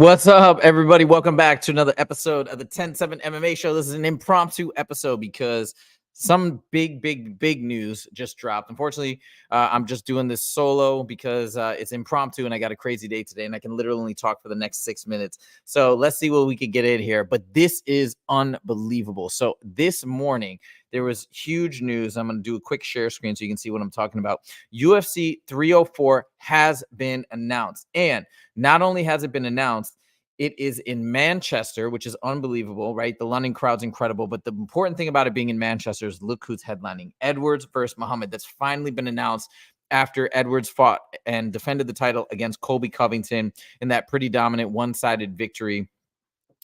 What's up, everybody? Welcome back to another episode of the 10-7 MMA show. This is an impromptu episode because some big news just dropped. Unfortunately, I'm just doing this solo because it's impromptu and I got a crazy day today and I can literally only talk for the next 6 minutes. So let's see what we could get in here. But this is unbelievable. So this morning, there was huge news. I'm going to do a quick share screen so you can see what I'm talking about. UFC 304 has been announced. And not only has it been announced, it is in Manchester, which is unbelievable, right? The London crowd's incredible. But the important thing about it being in Manchester is look who's headlining. Edwards versus Muhammad. That's finally been announced after Edwards fought and defended the title against Colby Covington in that pretty dominant one-sided victory.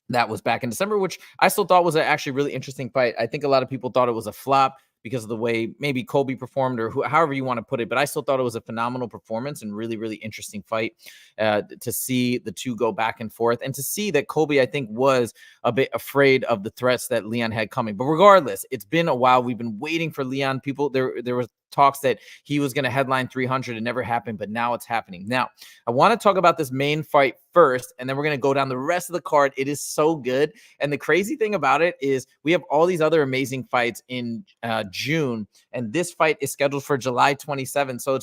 That was back in December, which I still thought was an actually really interesting fight. I think a lot of people thought it was a flop because of the way maybe Colby performed or however you want to put it. But I still thought it was a phenomenal performance and really interesting fight to see the two go back and forth and to see that Colby, I think, was a bit afraid of the threats that Leon had coming. But regardless, it's been a while. We've been waiting for Leon. People, there was talks that he was going to headline 300. It never happened, but now it's happening. Now, I want to talk about this main fight first, and then we're going to go down the rest of the card. It is so good. And the crazy thing about it is we have all these other amazing fights in June, and this fight is scheduled for July 27th. So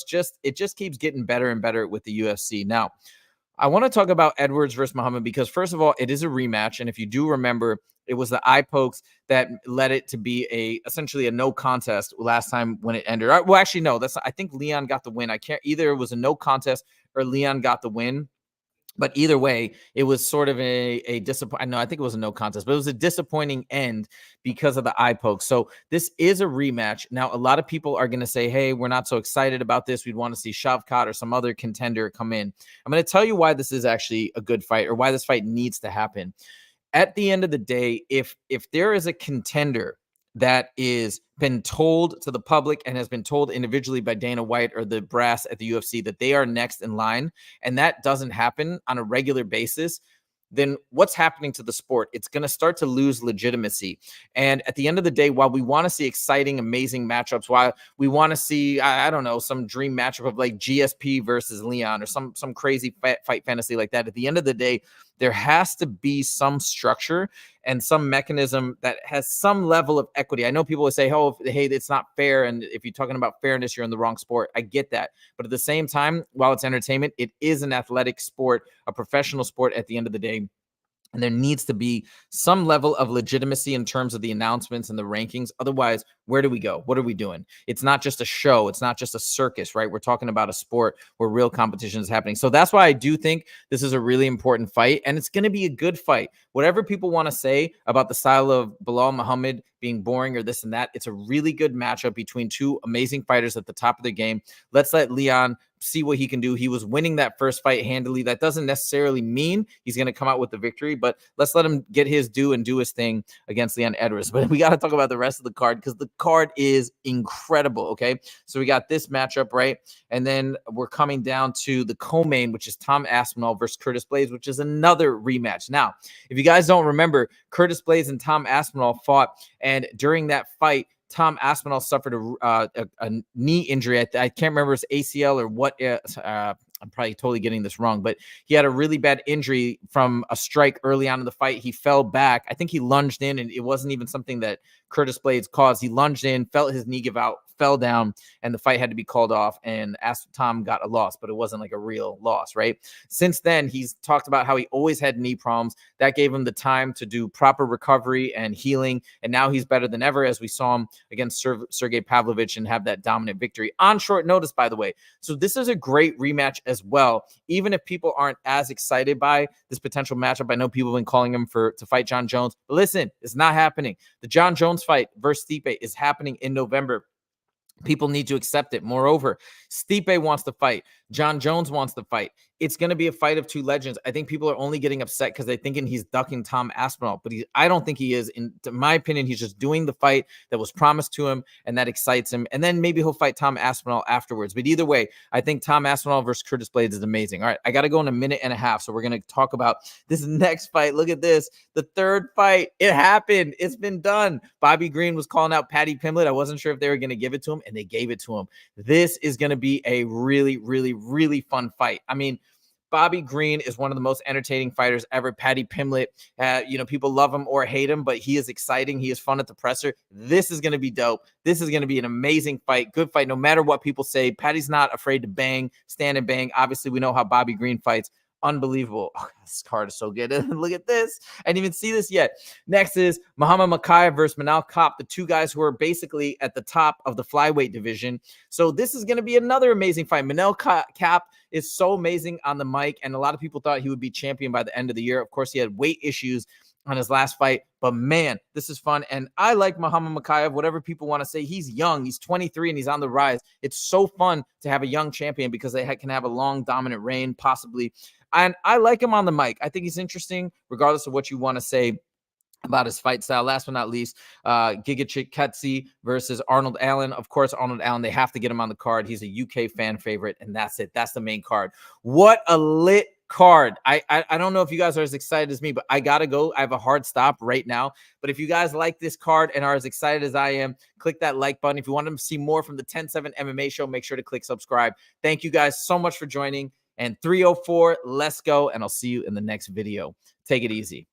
it just keeps getting better and better with the UFC. Now, I want to talk about Edwards versus Muhammad because, first of all, it is a rematch. And if you do remember, it was the eye pokes that led it to be essentially a no contest last time when it ended. Well, actually, no, I think Leon got the win. I can't either. It was a no contest or Leon got the win. But either way, it was sort of a disappointing. No, I think it was a no contest, but it was a disappointing end because of the eye poke. So this is a rematch. Now, a lot of people are going to say, hey, we're not so excited about this. We'd want to see Shavkat or some other contender come in. I'm going to tell you why this is actually a good fight or why this fight needs to happen. At the end of the day, if there is a contender that is been told to the public and has been told individually by Dana White or the brass at the UFC that they are next in line, and that doesn't happen on a regular basis, then what's happening to the sport? It's going to start to lose legitimacy. And at the end of the day, while we want to see exciting, amazing matchups, while we want to see, I don't know, some dream matchup of like GSP versus Leon or some crazy fight fantasy like that, at the end of the day, there has to be some structure and some mechanism that has some level of equity. I know people will say, oh, hey, it's not fair. And if you're talking about fairness, you're in the wrong sport. I get that. But at the same time, while it's entertainment, it is an athletic sport, a professional sport at the end of the day. And there needs to be some level of legitimacy in terms of the announcements and the rankings. Otherwise, where do we go? What are we doing? It's not just a show. It's not just a circus, right? We're talking about a sport where real competition is happening. So that's why I do think this is a really important fight. And it's going to be a good fight. Whatever people want to say about the style of Belal Muhammad being boring or this and that, it's a really good matchup between two amazing fighters at the top of their game. Let's let Leon see what he can do. He was winning that first fight handily. That doesn't necessarily mean he's going to come out with the victory, but let's let him get his due and do his thing against Leon Edwards. But we got to talk about the rest of the card because the card is incredible. Okay. So we got this matchup, right? And then we're coming down to the co-main, which is Tom Aspinall versus Curtis Blaydes, which is another rematch. Now, if you guys don't remember, Curtis Blaydes and Tom Aspinall fought, and during that fight, Tom Aspinall suffered a knee injury. I can't remember if it's ACL or what. I'm probably totally getting this wrong, but he had a really bad injury from a strike early on in the fight. He fell back. I think he lunged in, and it wasn't even something that Curtis Blaydes caused. He lunged in, felt his knee give out, fell down, and the fight had to be called off, and Tom got a loss, but it wasn't like a real loss, right? Since then, he's talked about how he always had knee problems. That gave him the time to do proper recovery and healing, and now he's better than ever, as we saw him against Sergey Pavlovich and have that dominant victory on short notice, by the way. So this is a great rematch as well, even if people aren't as excited by this potential matchup. I know people have been calling him to fight John Jones, but listen, it's not happening. The John Jones fight versus Stipe is happening in November. People need to accept it. Moreover, Stipe wants to fight. John Jones wants to fight. It's going to be a fight of two legends. I think people are only getting upset because they're thinking he's ducking Tom Aspinall, but I don't think he is. In my opinion, he's just doing the fight that was promised to him, and that excites him. And then maybe he'll fight Tom Aspinall afterwards. But either way, I think Tom Aspinall versus Curtis Blaydes is amazing. All right, I got to go in a minute and a half, so we're going to talk about this next fight. Look at this. The third fight. It happened. It's been done. Bobby Green was calling out Paddy Pimblett. I wasn't sure if they were going to give it to him, and they gave it to him. This is going to be a really fun fight. I mean, Bobby Green is one of the most entertaining fighters ever. Paddy Pimblett, people love him or hate him, but he is exciting. He is fun at the presser. This is going to be dope. This is going to be an amazing fight, good fight, no matter what people say. Paddy's not afraid to bang, stand and bang. Obviously, we know how Bobby Green fights. Unbelievable. Oh, this card is so good. Look at this. I didn't even see this yet. Next is Muhammad Mokaev versus Manal Kape, the two guys who are basically at the top of the flyweight division. So this is going to be another amazing fight. Manal Kape is so amazing on the mic, and a lot of people thought he would be champion by the end of the year. Of course, he had weight issues on his last fight, but man, this is fun. And I like Muhammad Mokaev, whatever people want to say. He's young, he's 23, and he's on the rise. It's so fun to have a young champion because they can have a long, dominant reign, possibly. And I like him on the mic. I think he's interesting, regardless of what you want to say about his fight style. Last but not least, Giga Chikadze versus Arnold Allen. Of course, Arnold Allen, they have to get him on the card. He's a UK fan favorite, and that's it. That's the main card. What a lit card. I don't know if you guys are as excited as me, but I gotta go. I have a hard stop right now. But if you guys like this card and are as excited as I am, click that like button. If you want to see more from the 10-7 MMA show, make sure to click subscribe. Thank you guys so much for joining. And 304, let's go. And I'll see you in the next video. Take it easy.